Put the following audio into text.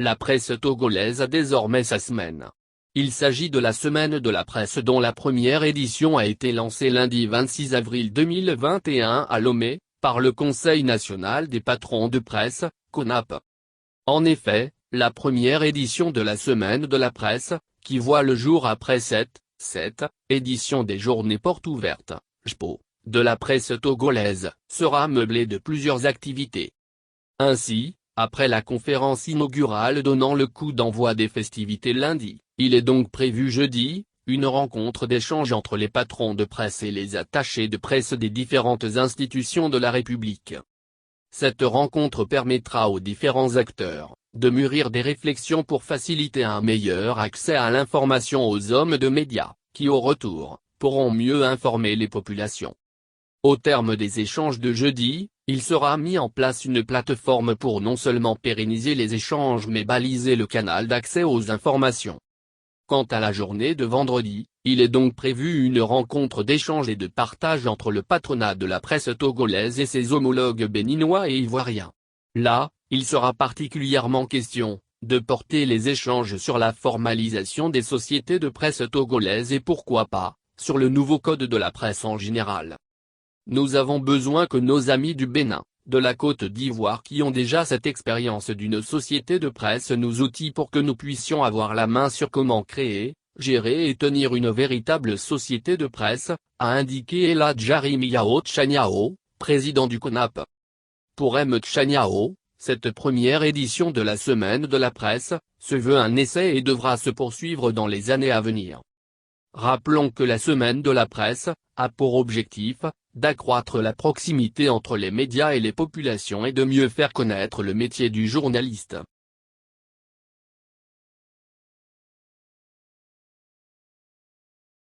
La presse togolaise a désormais sa semaine. Il s'agit de la semaine de la presse dont la première édition a été lancée lundi 26 avril 2021 à Lomé, par le Conseil national des patrons de presse, CONAP. En effet, la première édition de la semaine de la presse, qui voit le jour après cette édition des journées portes ouvertes, JPO, de la presse togolaise, sera meublée de plusieurs activités. Ainsi, après la conférence inaugurale donnant le coup d'envoi des festivités lundi, il est donc prévu jeudi, une rencontre d'échange entre les patrons de presse et les attachés de presse des différentes institutions de la République. Cette rencontre permettra aux différents acteurs de mûrir des réflexions pour faciliter un meilleur accès à l'information aux hommes de médias, qui au retour, pourront mieux informer les populations. Au terme des échanges de jeudi, il sera mis en place une plateforme pour non seulement pérenniser les échanges mais baliser le canal d'accès aux informations. Quant à la journée de vendredi, il est donc prévu une rencontre d'échange et de partage entre le patronat de la presse togolaise et ses homologues béninois et ivoiriens. Là, il sera particulièrement question de porter les échanges sur la formalisation des sociétés de presse togolaises et pourquoi pas, sur le nouveau code de la presse en général. Nous avons besoin que nos amis du Bénin, de la Côte d'Ivoire qui ont déjà cette expérience d'une société de presse nous outillent pour que nous puissions avoir la main sur comment créer, gérer et tenir une véritable société de presse, a indiqué Ella Jarimiao Tchaniao, président du CONAP. Pour M. Tchaniao, cette première édition de la semaine de la presse, se veut un essai et devra se poursuivre dans les années à venir. Rappelons que la semaine de la presse a pour objectif d'accroître la proximité entre les médias et les populations et de mieux faire connaître le métier du journaliste.